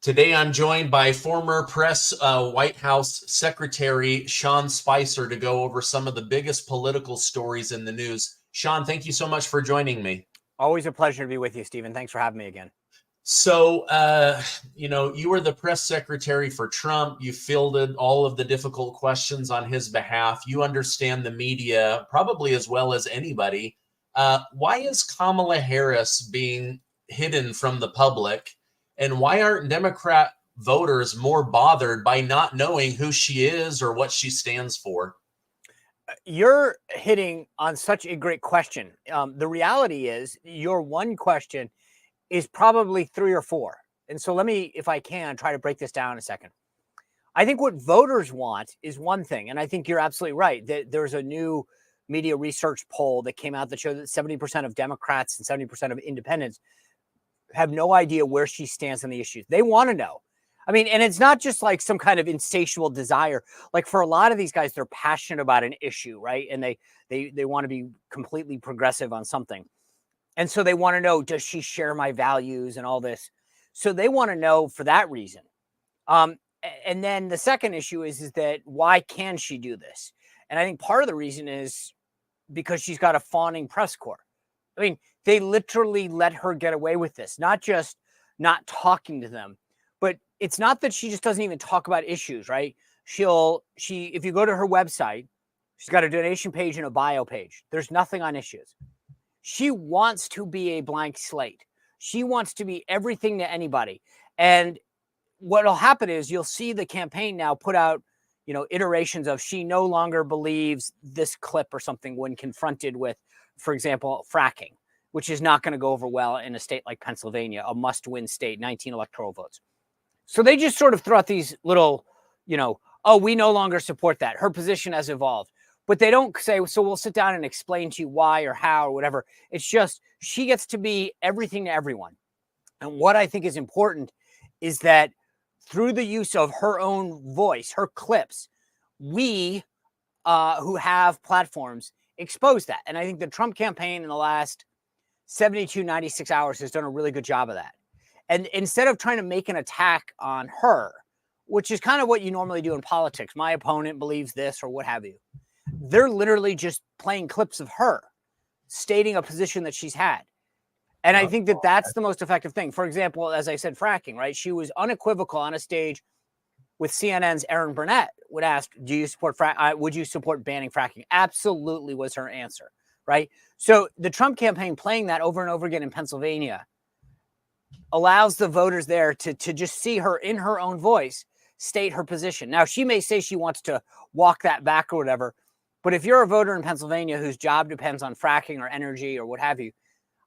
Today, I'm joined by former press White House Secretary Sean Spicer to go over some of the biggest political stories in the news. Sean, thank you so much for joining me. Always a pleasure to be with you, Stephen. Thanks for having me again. So, you were the press secretary for Trump. You fielded all of the difficult questions on his behalf. You understand the media probably as well as anybody. Why is Kamala Harris being hidden from the public? And why aren't Democrat voters more bothered by not knowing who she is or what she stands for? You're hitting on such a great question. The reality is your one question is probably three or four. And so let me, if I can, try to break this down a second. I think what voters want is one thing. And I think you're absolutely right. There's a new media research poll that came out that showed that 70% of Democrats and 70% of independents have no idea where she stands on the issues. They want to know. I mean, and it's not just like some kind of insatiable desire. Like for a lot of these guys, they're passionate about an issue, right? And they want to be completely progressive on something. And so they want to know, does she share my values and all this? So they want to know for that reason. And then the second issue is that why can she do this? And I think part of the reason is because she's got a fawning press corps. I mean, they literally let her get away with this, not just not talking to them, but it's not that she just doesn't even talk about issues, right? If you go to her website, she's got a donation page and a bio page. There's nothing on issues. She wants to be a blank slate. She wants to be everything to anybody. And what'll happen is you'll see the campaign now put out, iterations of she no longer believes this clip or something when confronted with, for example, fracking, which is not going to go over well in a state like Pennsylvania, a must-win state, 19 electoral votes. So they just sort of throw out these little, oh, we no longer support that. Her position has evolved. But they don't say, so we'll sit down and explain to you why or how or whatever. It's just she gets to be everything to everyone. And what I think is important is that through the use of her own voice, her clips, we who have platforms expose that. And I think the Trump campaign in the last 72, 96 hours has done a really good job of that. And instead of trying to make an attack on her, which is kind of what you normally do in politics, my opponent believes this or what have you, they're literally just playing clips of her stating a position that she's had. And I think that that's the most effective thing. For example, as I said, fracking, right? She was unequivocal on a stage with CNN's Aaron Burnett would ask, do you support would you support banning fracking? Absolutely was her answer, right? So the Trump campaign playing that over and over again in Pennsylvania allows the voters there to just see her in her own voice state her position. Now, she may say she wants to walk that back or whatever, but if you're a voter in Pennsylvania whose job depends on fracking or energy or what have you,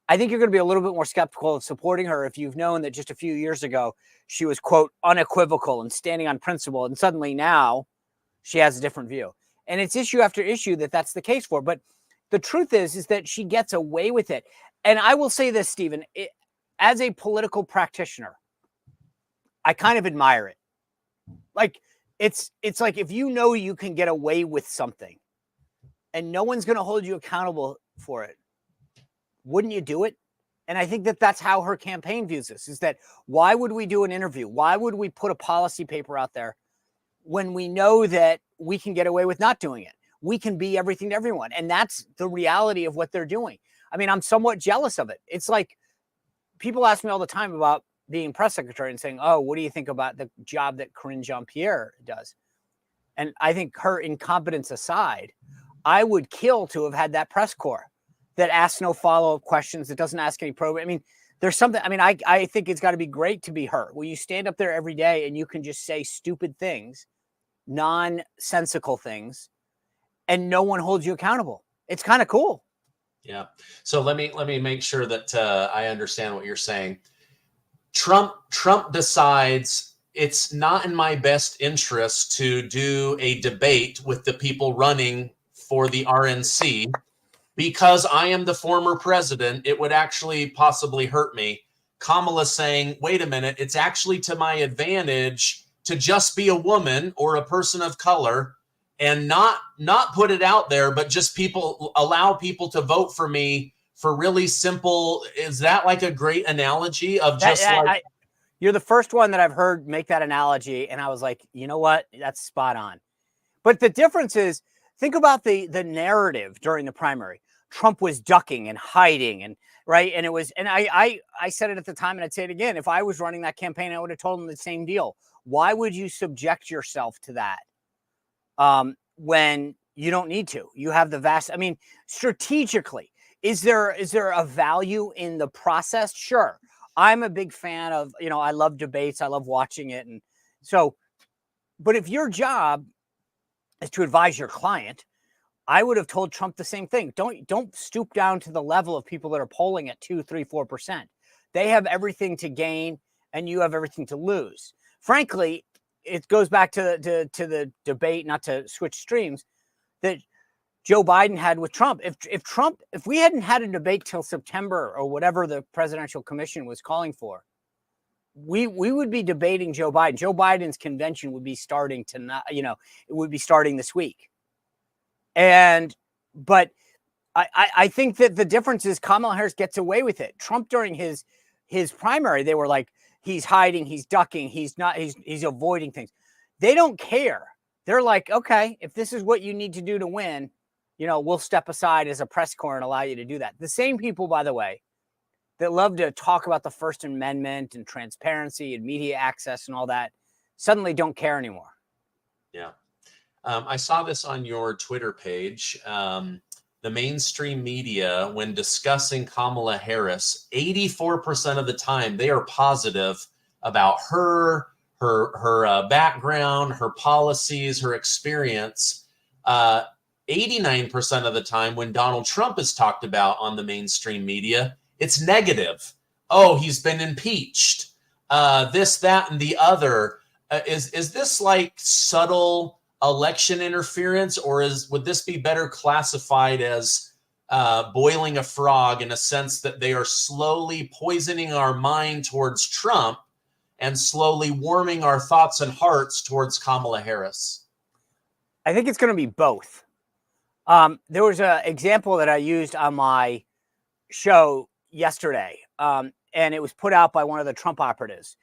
I think you're going to be a little bit more skeptical of supporting her if you've known that just a few years ago she was, quote, unequivocal and standing on principle, and suddenly now she has a different view. And it's issue after issue that's the case for. But the truth is that she gets away with it. And I will say this, Stephen, as a political practitioner, I kind of admire it. Like, it's like if you know you can get away with something and no one's going to hold you accountable for it, wouldn't you do it? And I think that that's how her campaign views this, is that why would we do an interview? Why would we put a policy paper out there when we know that we can get away with not doing it? We can be everything to everyone. And that's the reality of what they're doing. I mean, I'm somewhat jealous of it. It's like people ask me all the time about being press secretary and saying, oh, what do you think about the job that Karine Jean-Pierre does? And I think her incompetence aside, I would kill to have had that press corps that asks no follow-up questions, that doesn't ask any probe. I mean, there's something, I think it's got to be great to be her. When you stand up there every day and you can just say stupid things, nonsensical things, and no one holds you accountable. It's kind of cool. Yeah. So let me make sure that I understand what you're saying. Trump decides it's not in my best interest to do a debate with the people running for the RNC because I am the former president. It would actually possibly hurt me. Kamala saying, wait a minute, it's actually to my advantage to just be a woman or a person of color and not put it out there, but just allow people to vote for me for really simple. Is that like a great analogy of just You're the first one that I've heard make that analogy. And I was like, you know what? That's spot on. But the difference is, think about the narrative during the primary. Trump was ducking and hiding, and right. And it was, and I said it at the time, and I'd say it again. If I was running that campaign, I would have told him the same deal. Why would you subject yourself to that when you don't need to? You have the vast, I mean, strategically, is there a value in the process? Sure. I'm a big fan of, I love debates. I love watching it. And so, but if your job is to advise your client, I would have told Trump the same thing. Don't stoop down to the level of people that are polling at 2, 3, 4%. They have everything to gain and you have everything to lose. Frankly, it goes back to the debate, not to switch streams, that Joe Biden had with Trump. If we hadn't had a debate till September or whatever the presidential commission was calling for, we would be debating Joe Biden. Joe Biden's convention would be starting it would be starting this week. But I think that the difference is Kamala Harris gets away with it. Trump during his primary, they were like, he's hiding, he's ducking, he's avoiding things. They don't care. They're like, okay, if this is what you need to do to win, we'll step aside as a press corps and allow you to do that. The same people, by the way, that love to talk about the First Amendment and transparency and media access and all that, suddenly don't care anymore. Yeah. I saw this on your Twitter page. The mainstream media, when discussing Kamala Harris, 84% of the time, they are positive about her background, her policies, her experience. 89% of the time, when Donald Trump is talked about on the mainstream media, it's negative. Oh, he's been impeached. This, that, and the other. Is this like subtle election interference, or would this be better classified as boiling a frog, in a sense that they are slowly poisoning our mind towards Trump and slowly warming our thoughts and hearts towards Kamala Harris? I think it's going to be both. There was an example that I used on my show yesterday, and it was put out by one of the Trump operatives,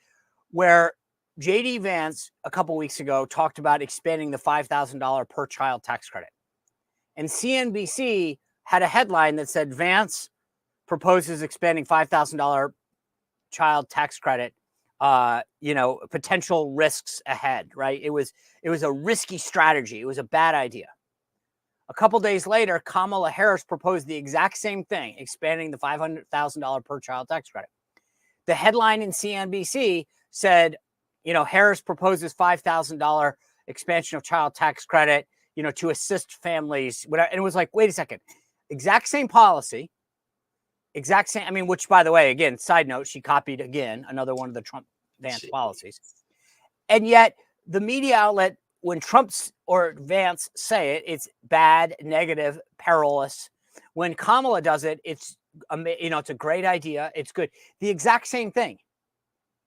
where J.D. Vance a couple weeks ago talked about expanding the $5,000 per child tax credit. And CNBC had a headline that said Vance proposes expanding $5,000 child tax credit, potential risks ahead, right? It was a risky strategy. It was a bad idea. A couple days later, Kamala Harris proposed the exact same thing, expanding the $500,000 per child tax credit. The headline in CNBC said, Harris proposes $5,000 expansion of child tax credit, to assist families. And it was like, wait a second, exact same policy, exact same. Which, by the way, again, side note, she copied again another one of the Trump Vance policies. And yet the media outlet, when Trump or Vance say it, it's bad, negative, perilous. When Kamala does it, it's a great idea. It's good. The exact same thing.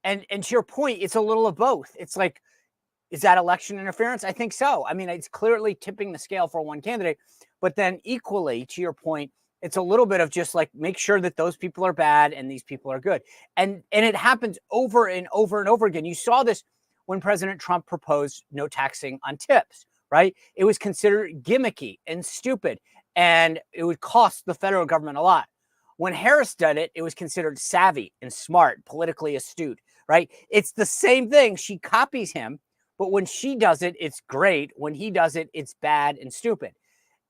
And to your point, it's a little of both. It's like, is that election interference? I think so. It's clearly tipping the scale for one candidate, but then equally, to your point, it's a little bit of just like, make sure that those people are bad and these people are good. And it happens over and over and over again. You saw this when President Trump proposed no taxing on tips, right? It was considered gimmicky and stupid, and it would cost the federal government a lot. When Harris did it, it was considered savvy and smart, politically astute, right? It's the same thing. She copies him, but when she does it, it's great. When he does it, it's bad and stupid.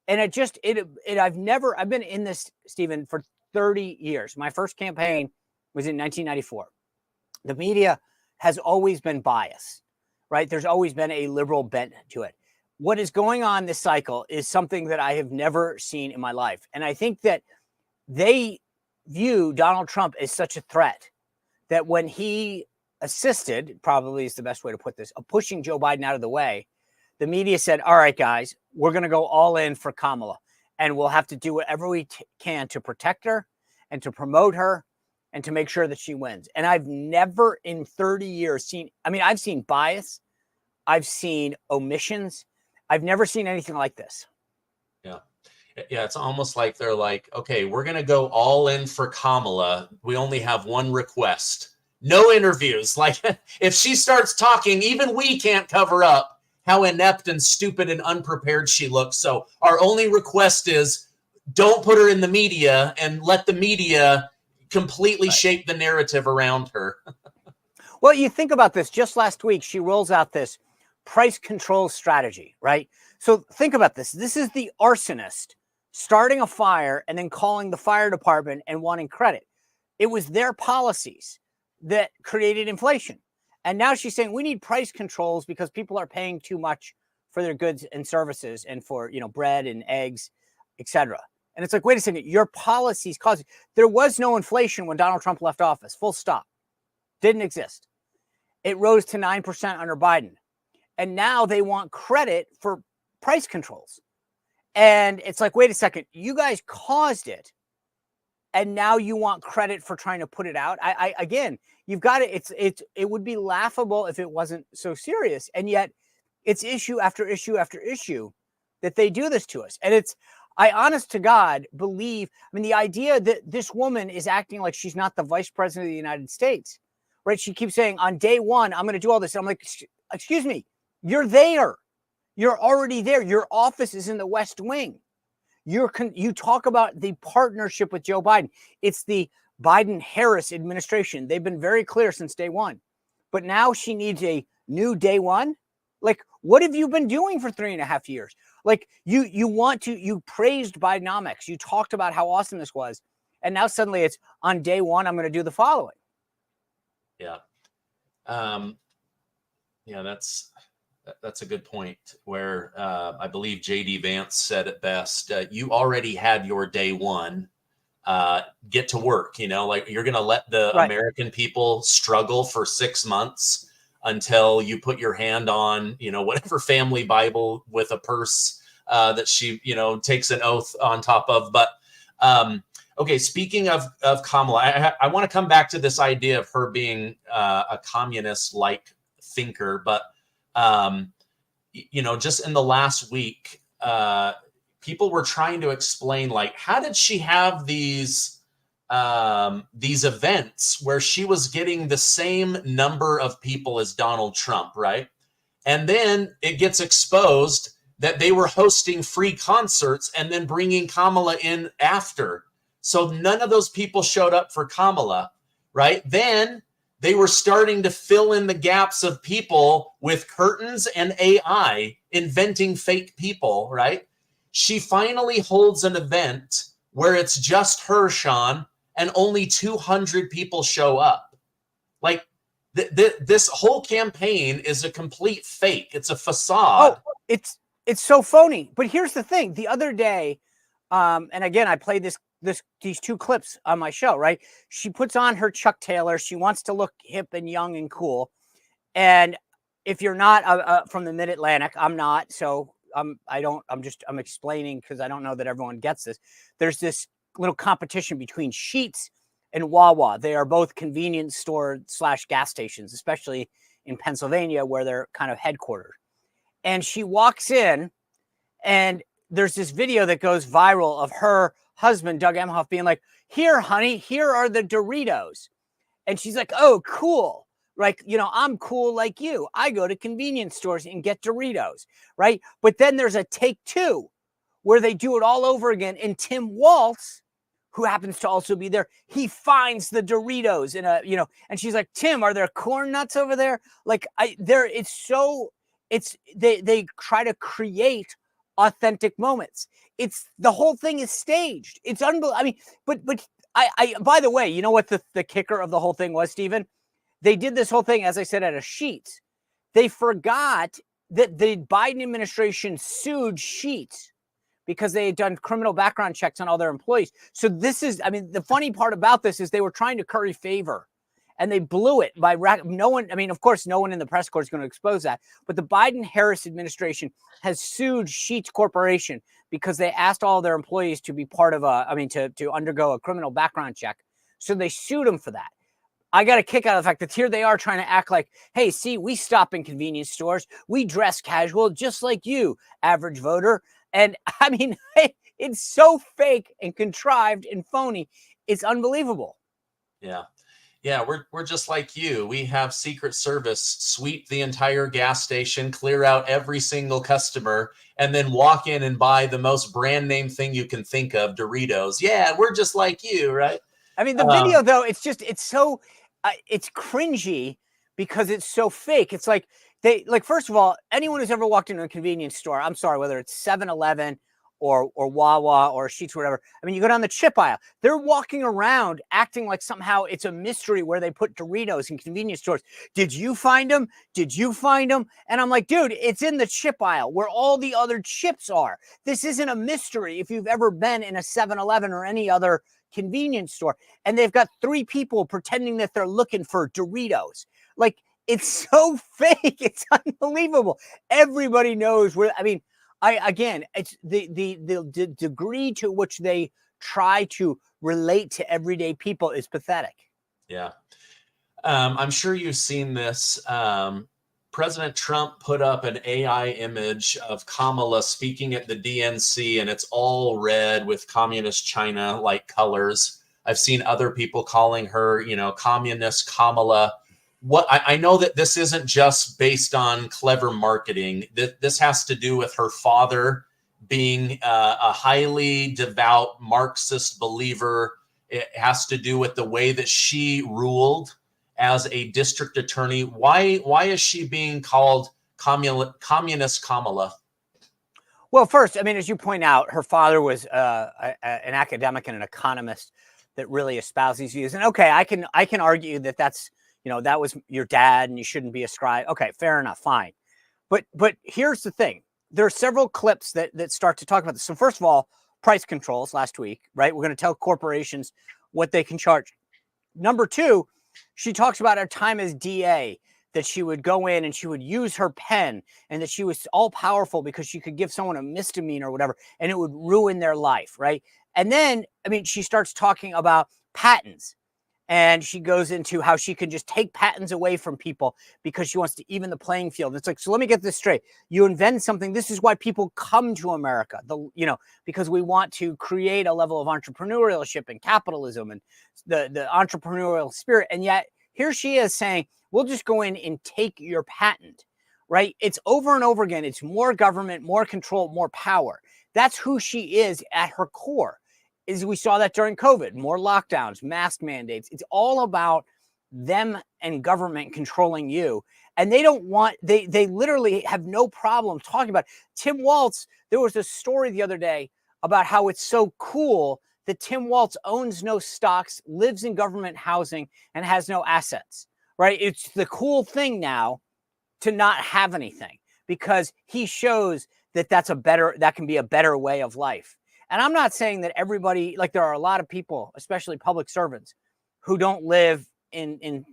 And I've been in this, Stephen, for 30 years. My first campaign was in 1994. The media has always been biased, right? There's always been a liberal bent to it. What is going on this cycle is something that I have never seen in my life. And I think that they view Donald Trump as such a threat that when he assisted, probably is the best way to put this, of pushing Joe Biden out of the way, the media said, all right, guys, we're going to go all in for Kamala, and we'll have to do whatever we can to protect her and to promote her and to make sure that she wins. And I've never in 30 years seen, I've seen bias. I've seen omissions. I've never seen anything like this. Yeah. Yeah, it's almost like they're like, okay, we're going to go all in for Kamala. We only have one request. no interviews. Like if she starts talking, even we can't cover up how inept and stupid and unprepared she looks. So our only request is don't put her in the media and let the media completely shape the narrative around her. Well, you think about this. Just last week, she rolls out this price control strategy, right? So think about this. This is the arsonist starting a fire and then calling the fire department and wanting credit. It was their policies that created inflation. And now she's saying we need price controls because people are paying too much for their goods and services and for, bread and eggs, etc. And it's like, wait a second, your policies caused. There was no inflation when Donald Trump left office. Full stop. Didn't exist. It rose to 9% under Biden. And now they want credit for price controls. And it's like, wait a second, you guys caused it. And now you want credit for trying to put it out. Again, you've got it. It would be laughable if it wasn't so serious. And yet it's issue after issue after issue that they do this to us. And I honest to God believe, the idea that this woman is acting like she's not the vice president of the United States, right? She keeps saying on day one, I'm going to do all this. And I'm like, excuse me, you're there. You're already there. Your office is in the West Wing. You talk about the partnership with Joe Biden. It's the Biden-Harris administration. They've been very clear since day one. But now she needs a new day one? Like, what have you been doing for 3.5 years? Like, you praised Bidenomics. You talked about how awesome this was. And now suddenly it's on day one, I'm going to do the following. Yeah. That's a good point where I believe J.D. Vance said it best. You already had your day one. Get to work, like you're going to let the American people struggle for 6 months until you put your hand on, whatever family Bible with a purse that she, takes an oath on top of. But okay, speaking of Kamala, I want to come back to this idea of her being a communist-like thinker, but just in the last week, people were trying to explain, like, how did she have these events where she was getting the same number of people as Donald Trump, right? And then it gets exposed that they were hosting free concerts and then bringing Kamala in after. So none of those people showed up for Kamala, right? Then they were starting to fill in the gaps of people with curtains and AI, inventing fake people, right? She finally holds an event where it's just her, Sean, and only 200 people show up. Like, this whole campaign is a complete fake. It's a facade. Oh, it's so phony. But here's the thing. The other day, and again, I played these two clips on my show, right? She puts on her Chuck Taylor. She wants to look hip and young and cool. And if you're not from the Mid-Atlantic, I'm not. So I'm explaining because I don't know that everyone gets this. There's this little competition between Sheetz and Wawa. They are both convenience store / gas stations, especially in Pennsylvania where they're kind of headquartered. And she walks in and there's this video that goes viral of her husband, Doug Emhoff, being like, here, honey, here are the Doritos. And she's like, oh, cool. Like, I'm cool like you. I go to convenience stores and get Doritos, right? But then there's a take two where they do it all over again. And Tim Walz, who happens to also be there, he finds the Doritos in and she's like, Tim, are there corn nuts over there? Like, they try to create authentic moments. The whole thing is staged. It's unbelievable. But I by the way, you know what the kicker of the whole thing was, Stephen? They did this whole thing, as I said, at a Sheetz. They forgot that the Biden administration sued Sheetz because they had done criminal background checks on all their employees. So the funny part about this is they were trying to curry favor. And they blew it by no one. Of course, no one in the press corps is going to expose that. But the Biden-Harris administration has sued Sheetz Corporation because they asked all their employees to be part of to undergo a criminal background check. So they sued them for that. I got a kick out of the fact that here they are trying to act like, hey, see, we stop in convenience stores. We dress casual, just like you, average voter. And it's so fake and contrived and phony. It's unbelievable. Yeah. Yeah, we're just like you. We have Secret Service sweep the entire gas station, clear out every single customer, and then walk in and buy the most brand name thing you can think of, Doritos. Yeah, we're just like you, right? I mean, the video though, it's so it's cringy because it's so fake. It's like first of all, anyone who's ever walked into a convenience store, I'm sorry, whether it's 7-Eleven or Wawa or Sheetz or whatever. I mean, you go down the chip aisle, they're walking around acting like somehow it's a mystery where they put Doritos in convenience stores. Did you find them? Did you find them? And I'm like, dude, it's in the chip aisle where all the other chips are. This isn't a mystery if you've ever been in a 7-Eleven or any other convenience store. And they've got 3 people pretending that they're looking for Doritos. Like, it's so fake. It's unbelievable. Everybody knows where. I mean, again, it's the degree to which they try to relate to everyday people is pathetic. Yeah. I'm sure you've seen this. President Trump put up an AI image of Kamala speaking at the DNC, and it's all red with communist China-like colors. I've seen other people calling her, communist Kamala. What I know that this isn't just based on clever marketing. This has to do with her father being a highly devout Marxist believer. It has to do with the way that she ruled as a district attorney. Why is she being called communist Kamala? Well, first, I mean, as you point out, her father was an academic and an economist that really espoused these views. And okay, I can argue that that's, that was your dad and you shouldn't be a scribe. Okay, fair enough, fine. But here's the thing. There are several clips that start to talk about this. So first of all, price controls last week, right? We're going to tell corporations what they can charge. Number 2, she talks about her time as DA, that she would go in and she would use her pen and that she was all powerful because she could give someone a misdemeanor or whatever, and it would ruin their life, right? And then, I mean, she starts talking about patents. And she goes into how she can just take patents away from people because she wants to even the playing field. It's like, so let me get this straight. You invent something. This is why people come to America, because we want to create a level of entrepreneurship and capitalism and the entrepreneurial spirit. And yet here she is saying, we'll just go in and take your patent, right? It's over and over again. It's more government, more control, more power. That's who she is at her core. We saw that during COVID, more lockdowns, mask mandates. It's all about them and government controlling you. And they don't want, they literally have no problem talking about it. Tim Walz, there was a story the other day about how it's so cool that Tim Walz owns no stocks, lives in government housing, and has no assets, right? It's the cool thing now to not have anything because he shows that that can be a better way of life. And I'm not saying that everybody, like there are a lot of people, especially public servants, who don't live in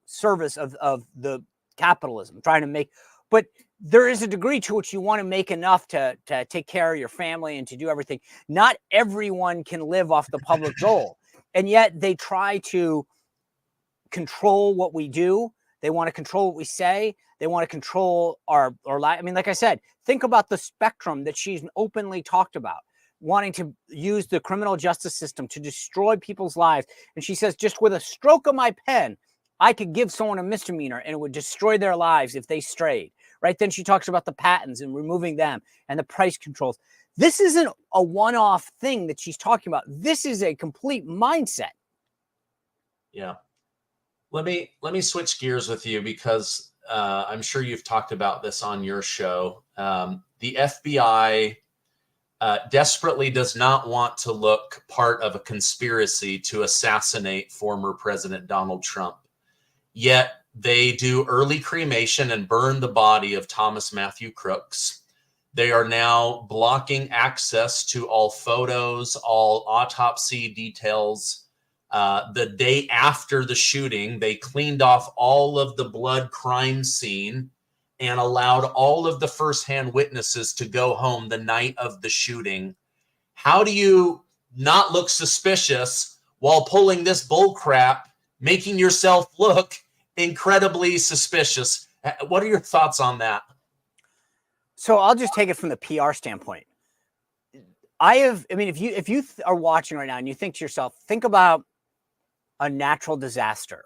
service of the capitalism, trying to make, but there is a degree to which you want to make enough to take care of your family and to do everything. Not everyone can live off the public dole. And yet they try to control what we do. They want to control what we say. They want to control our life. I mean, like I said, think about the spectrum that she's openly talked about, wanting to use the criminal justice system to destroy people's lives. And she says, just with a stroke of my pen, I could give someone a misdemeanor and it would destroy their lives if they strayed, right? Then she talks about the patents and removing them and the price controls. This isn't a one-off thing that she's talking about. This is a complete mindset. Yeah. Let me switch gears with you because I'm sure you've talked about this on your show. The FBI desperately does not want to look part of a conspiracy to assassinate former President Donald Trump. Yet they do early cremation and burn the body of Thomas Matthew Crooks. They are now blocking access to all photos, all autopsy details. The day after the shooting, they cleaned off all of the blood crime scene and allowed all of the firsthand witnesses to go home the night of the shooting. How do you not look suspicious while pulling this bull crap, making yourself look incredibly suspicious? What are your thoughts on that? So I'll just take it from the PR standpoint. If you are watching right now and you think to yourself, think about a natural disaster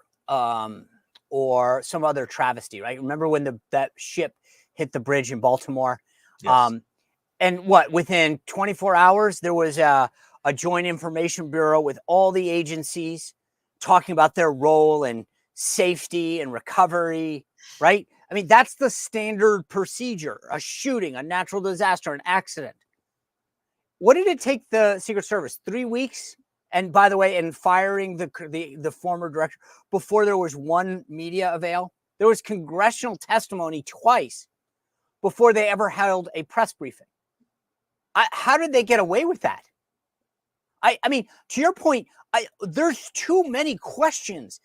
or some other travesty, right? Remember when that ship hit the bridge in Baltimore? Yes. And within 24 hours, there was a Joint Information Bureau with all the agencies talking about their role in safety and recovery, right? I mean, that's the standard procedure, a shooting, a natural disaster, an accident. What did it take the Secret Service? 3 weeks? And by the way, in firing the former director before there was one media avail? There was congressional testimony twice before they ever held a press briefing. How did they get away with that? I mean, to your point, there's too many questions.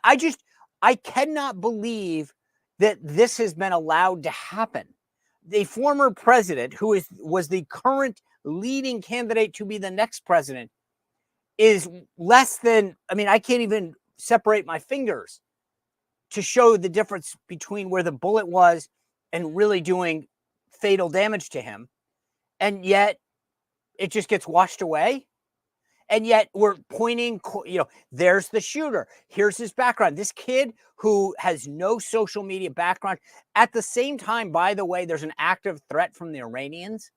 I cannot believe that this has been allowed to happen. The former president, who was the current leading candidate to be the next president, is less than, I mean, I can't even separate my fingers to show the difference between where the bullet was and really doing fatal damage to him. And yet it just gets washed away. And yet we're pointing, there's the shooter. Here's his background. This kid who has no social media background. At the same time, by the way, there's an active threat from the Iranians.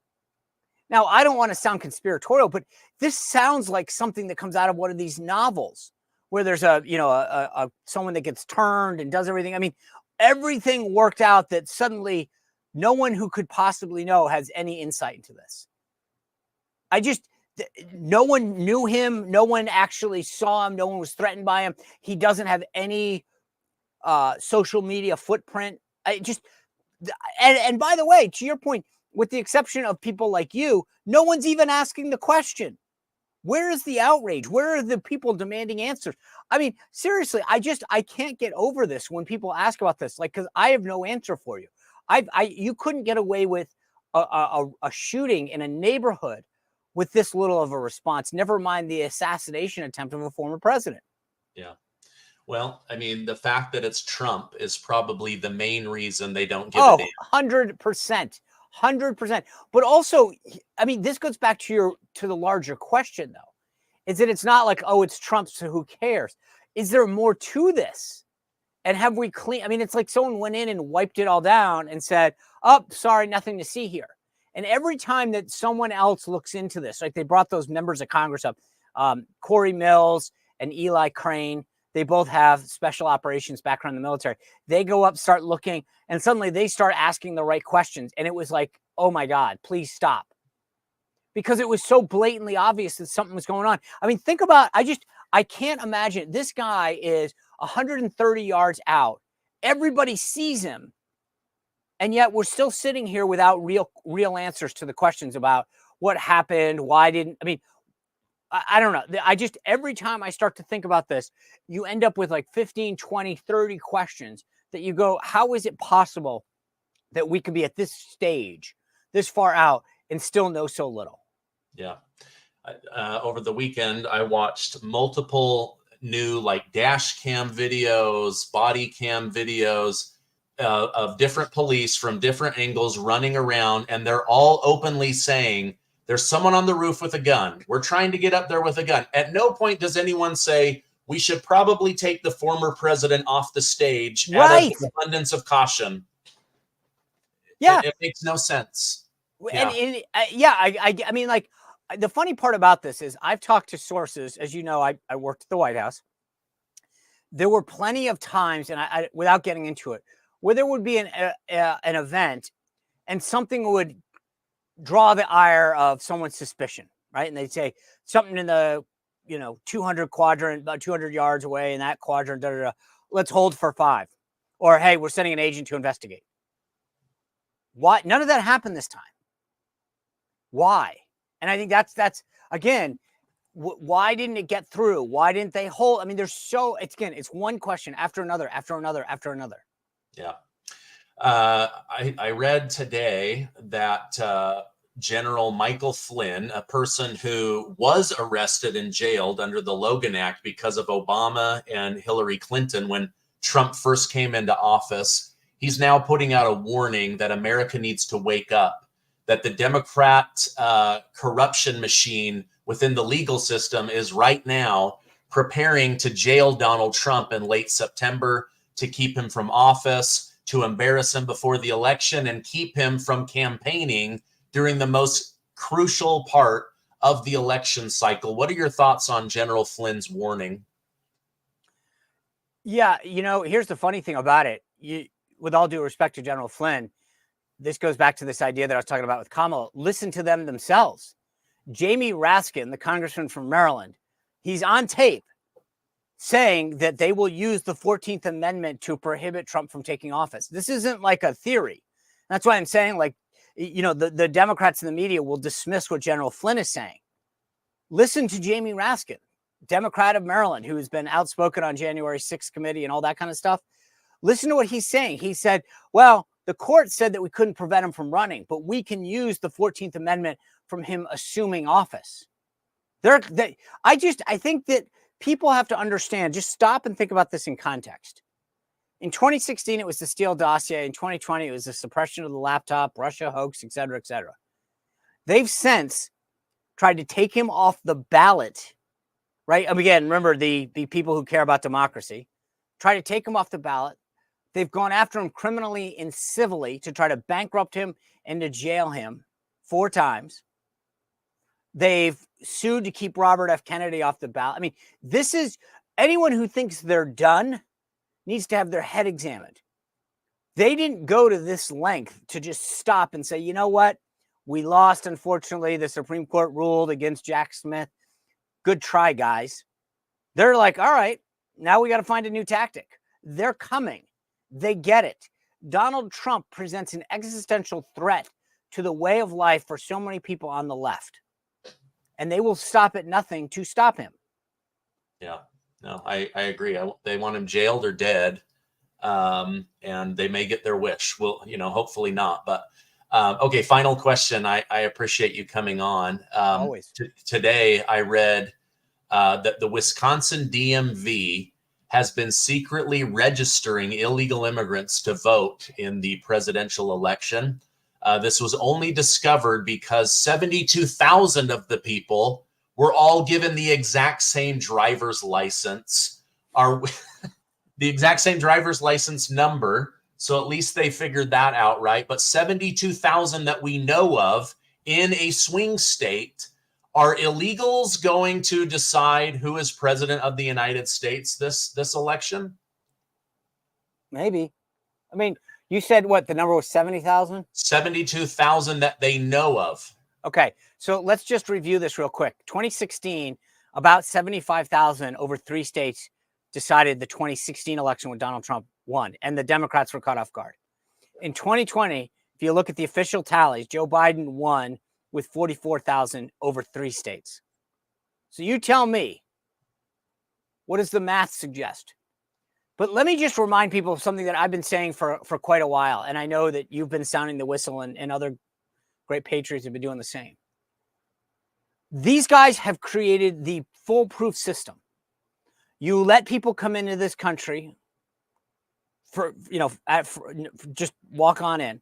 Now, I don't want to sound conspiratorial, but this sounds like something that comes out of one of these novels where there's someone that gets turned and does everything. I mean, everything worked out that suddenly no one who could possibly know has any insight into this. No one knew him. No one actually saw him. No one was threatened by him. He doesn't have any social media footprint. And by the way, to your point, with the exception of people like you, no one's even asking the question. Where is the outrage? Where are the people demanding answers? I mean, seriously, I can't get over this when people ask about this, because I have no answer for you. You couldn't get away with a shooting in a neighborhood with this little of a response, never mind the assassination attempt of a former president. Yeah. Well, I mean, the fact that it's Trump is probably the main reason they don't give a damn. 100%. 100%. But also, I mean, this goes back to the larger question, though, is that it's not like, oh, it's Trump, so who cares? Is there more to this? And have we I mean, it's like someone went in and wiped it all down and said, oh, sorry, nothing to see here. And every time that someone else looks into this, like they brought those members of Congress up, Corey Mills and Eli Crane, they both have special operations background in the military. They go up, start looking, and suddenly they start asking the right questions. And it was like, oh my God, please stop. Because it was so blatantly obvious that something was going on. I mean, think about, I can't imagine. This guy is 130 yards out. Everybody sees him. And yet we're still sitting here without real answers to the questions about what happened, why didn't, I mean, I don't know. Every time I start to think about this, you end up with like 15, 20, 30 questions that you go, how is it possible that we could be at this stage, this far out, and still know so little? Yeah. Over the weekend, I watched multiple new like dash cam videos, body cam videos of different police from different angles running around, and they're all openly saying, there's someone on the roof with a gun. We're trying to get up there with a gun. At no point does anyone say we should probably take the former president off the stage out of abundance of caution. Yeah. It makes no sense. I mean, like, the funny part about this is I've talked to sources. As you know, I worked at the White House. There were plenty of times, and I without getting into it, where there would be an event and something would draw the ire of someone's suspicion, right? And they'd say something in the 200 quadrant, about 200 yards away in that quadrant, let's hold for 5. Or, hey, we're sending an agent to investigate. Why? None of that happened this time. Why? And I think that's again, why didn't it get through? Why didn't they hold? I mean, it's one question after another, after another, after another. Yeah. I read today that General Michael Flynn, a person who was arrested and jailed under the Logan Act because of Obama and Hillary Clinton when Trump first came into office, he's now putting out a warning that America needs to wake up, that the Democrat corruption machine within the legal system is right now preparing to jail Donald Trump in late September to keep him from office, to embarrass him before the election, and keep him from campaigning during the most crucial part of the election cycle. What are your thoughts on General Flynn's warning? Yeah, here's the funny thing about it. With all due respect to General Flynn, this goes back to this idea that I was talking about with Kamala. Listen to them themselves. Jamie Raskin, the congressman from Maryland, he's on tape saying that they will use the 14th Amendment to prohibit Trump from taking office. This isn't like a theory. That's why I'm saying, like, the Democrats in the media will dismiss what General Flynn is saying. Listen to Jamie Raskin, Democrat of Maryland, who has been outspoken on January 6th committee and all that kind of stuff. Listen to what he's saying. He said, well, the court said that we couldn't prevent him from running, but we can use the 14th Amendment from him assuming office. I think that people have to understand, just stop and think about this in context. In 2016, it was the Steele dossier. In 2020, it was the suppression of the laptop, Russia hoax, et cetera, et cetera. They've since tried to take him off the ballot, right? Again, remember the people who care about democracy, try to take him off the ballot. They've gone after him criminally and civilly to try to bankrupt him and to jail him 4 times. They've sued to keep Robert F. Kennedy off the ballot. I mean, this is, anyone who thinks they're done needs to have their head examined. They didn't go to this length to just stop and say, you know what? We lost, unfortunately. The Supreme Court ruled against Jack Smith. Good try, guys. They're like, all right, now we got to find a new tactic. They're coming. They get it. Donald Trump presents an existential threat to the way of life for so many people on the left. And they will stop at nothing to stop him. Yeah, no, I agree. They want him jailed or dead. And they may get their wish. Well, hopefully not. But okay, final question. I appreciate you coming on. Always. Today, I read that the Wisconsin DMV has been secretly registering illegal immigrants to vote in the presidential election. This was only discovered because 72,000 of the people were all given the exact same driver's license, the exact same driver's license number. So at least they figured that out, right? But 72,000 that we know of in a swing state. Are illegals going to decide who is president of the United States this election? Maybe. I mean, you said what? The number was 70,000? 72,000 that they know of. Okay, so let's just review this real quick. 2016, about 75,000 over 3 states decided the 2016 election when Donald Trump won, and the Democrats were caught off guard. In 2020, if you look at the official tallies, Joe Biden won with 44,000 over 3 states. So you tell me, what does the math suggest? But let me just remind people of something that I've been saying for quite a while. And I know that you've been sounding the whistle, and other great patriots have been doing the same. These guys have created the foolproof system. You let people come into this country just walk on in.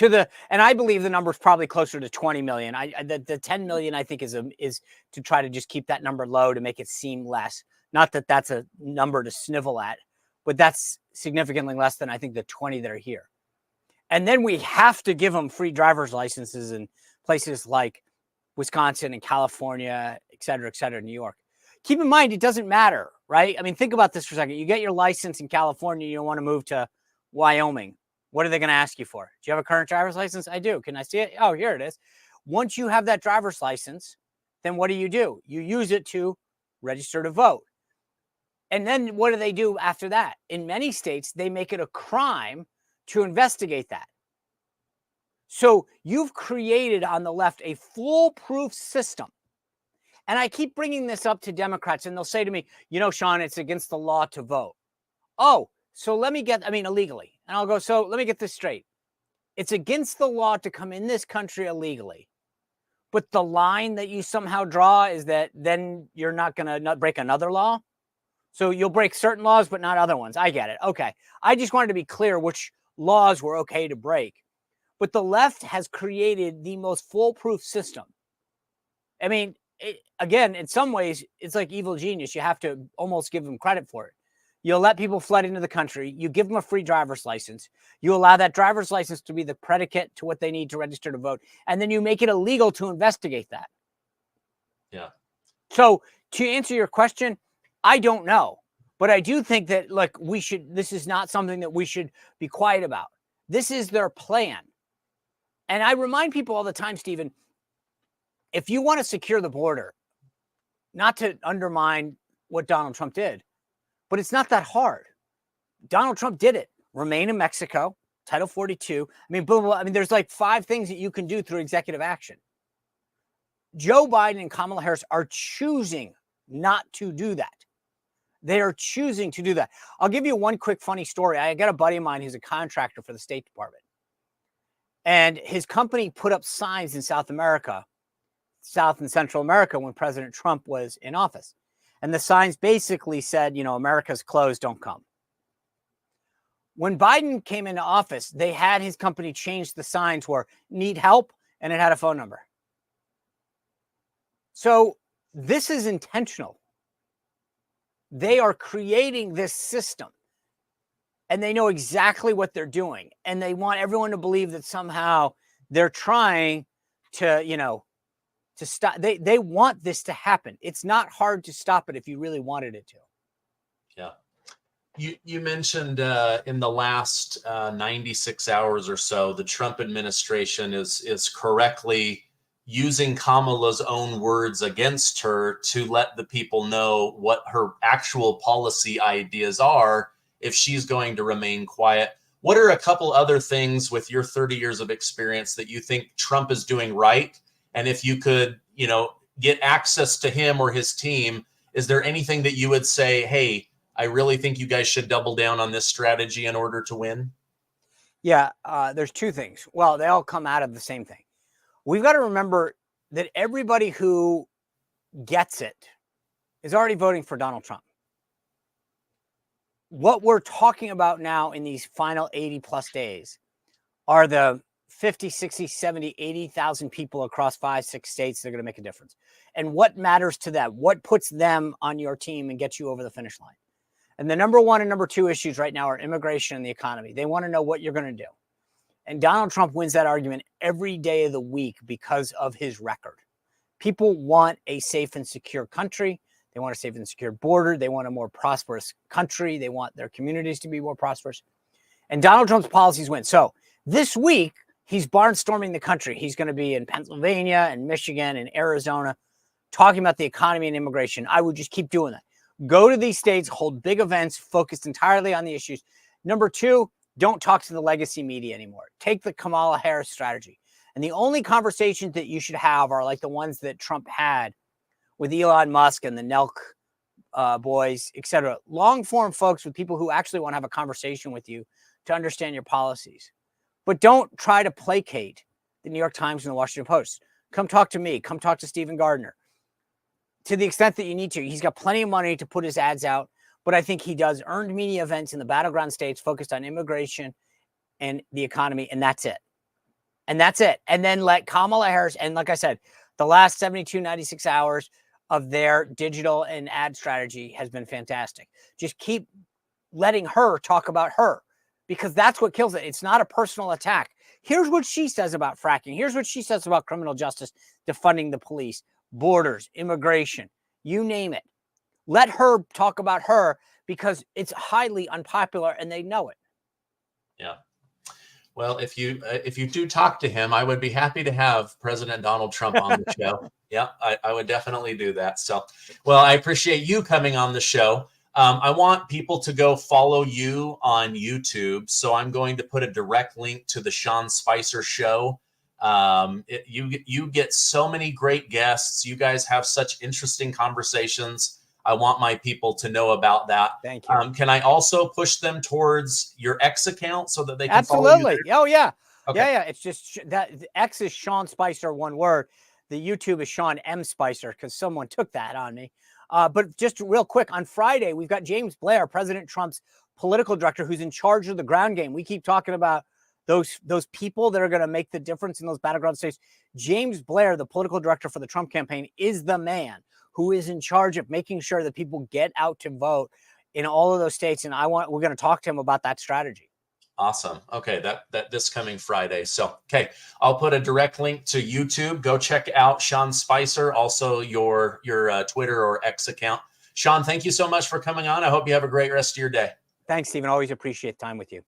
And I believe the number is probably closer to 20 million. The 10 million, I think, is to try to just keep that number low to make it seem less. Not that that's a number to snivel at, but that's significantly less than I think the 20 that are here. And then we have to give them free driver's licenses in places like Wisconsin and California, et cetera, New York. Keep in mind, it doesn't matter, right? I mean, think about this for a second. You get your license in California, you don't want to move to Wyoming. What are they going to ask you for? Do you have a current driver's license? I do. Can I see it? Oh, here it is. Once you have that driver's license, then what do? You use it to register to vote. And then what do they do after that? In many states, they make it a crime to investigate that. So you've created on the left a foolproof system. And I keep bringing this up to Democrats, and they'll say to me, Sean, it's against the law to vote. Oh, so illegally. And I'll go, so let me get this straight. It's against the law to come in this country illegally. But the line that you somehow draw is that then you're not going to break another law. So you'll break certain laws, but not other ones. I get it. Okay. I just wanted to be clear which laws were okay to break. But the left has created the most foolproof system. I mean, again, in some ways, it's like evil genius. You have to almost give them credit for it. You'll let people flood into the country. You give them a free driver's license. You allow that driver's license to be the predicate to what they need to register to vote. And then you make it illegal to investigate that. Yeah. So to answer your question, I don't know. But I do think that, like, this is not something that we should be quiet about. This is their plan. And I remind people all the time, Stephen, if you want to secure the border, not to undermine what Donald Trump did, but it's not that hard. Donald Trump did it. Remain in Mexico, Title 42. I mean, boom, blah, blah. I mean, there's like 5 things that you can do through executive action. Joe Biden and Kamala Harris are choosing not to do that. They are choosing to do that. I'll give you one quick funny story. I got a buddy of mine who's a contractor for the State Department. And his company put up signs in South America, South and Central America, when President Trump was in office. And the signs basically said, you know, America's closed, don't come. When Biden came into office, they had his company change the signs where need help, and it had a phone number. So this is intentional. They are creating this system, and they know exactly what they're doing. And they want everyone to believe that somehow they're trying to, you know, to stop. They want this to happen. It's not hard to stop it if you really wanted it to. Yeah. You mentioned in the last 96 hours or so, the Trump administration is correctly using Kamala's own words against her to let the people know what her actual policy ideas are if she's going to remain quiet. What are a couple other things with your 30 years of experience that you think Trump is doing right? And if you could, you know, get access to him or his team, is there anything that you would say, hey, I really think you guys should double down on this strategy in order to win? Yeah, there's 2 things. Well, they all come out of the same thing. We've got to remember that everybody who gets it is already voting for Donald Trump. What we're talking about now in these final 80 plus days are the 50, 60, 70, 80,000 people across 5, 6 states that are going to make a difference. And what matters to them? What puts them on your team and gets you over the finish line? And the number 1 and number 2 issues right now are immigration and the economy. They want to know what you're going to do. And Donald Trump wins that argument every day of the week because of his record. People want a safe and secure country. They want a safe and secure border. They want a more prosperous country. They want their communities to be more prosperous. And Donald Trump's policies win. So this week, he's barnstorming the country. He's going to be in Pennsylvania and Michigan and Arizona talking about the economy and immigration. I would just keep doing that. Go to these states, hold big events, focused entirely on the issues. Number 2, don't talk to the legacy media anymore. Take the Kamala Harris strategy. And the only conversations that you should have are like the ones that Trump had with Elon Musk and the Nelk boys, etc. Long form folks with people who actually want to have a conversation with you to understand your policies. But don't try to placate the New York Times and the Washington Post. Come talk to me. Come talk to Stephen Gardner. To the extent that you need to. He's got plenty of money to put his ads out, but I think he does earned media events in the battleground states focused on immigration and the economy, and that's it. And that's it. And then let Kamala Harris, and like I said, the last 72, 96 hours of their digital and ad strategy has been fantastic. Just keep letting her talk about her, because that's what kills it. It's not a personal attack. Here's what she says about fracking. Here's what she says about criminal justice, defunding the police, borders, immigration, you name it. Let her talk about her, because it's highly unpopular and they know it. Yeah. Well, if you do talk to him, I would be happy to have President Donald Trump on the show. Yeah, I would definitely do that. So, well, I appreciate you coming on the show. I want people to go follow you on YouTube. So I'm going to put a direct link to the Sean Spicer show. You get so many great guests. You guys have such interesting conversations. I want my people to know about that. Thank you. Can I also push them towards your X account so that they can Absolutely. follow you there? Oh, yeah. Okay. Yeah. It's just that the X is Sean Spicer, one word. The YouTube is Sean M. Spicer, because someone took that on me. But just real quick, on Friday, we've got James Blair, President Trump's political director, who's in charge of the ground game. We keep talking about those people that are going to make the difference in those battleground states. James Blair, the political director for the Trump campaign, is the man who is in charge of making sure that people get out to vote in all of those states. And we're going to talk to him about that strategy. Awesome. Okay, that this coming Friday. So, okay, I'll put a direct link to YouTube. Go check out Sean Spicer, also your Twitter or X account. Sean, thank you so much for coming on. I hope you have a great rest of your day. Thanks, Stephen. Always appreciate time with you.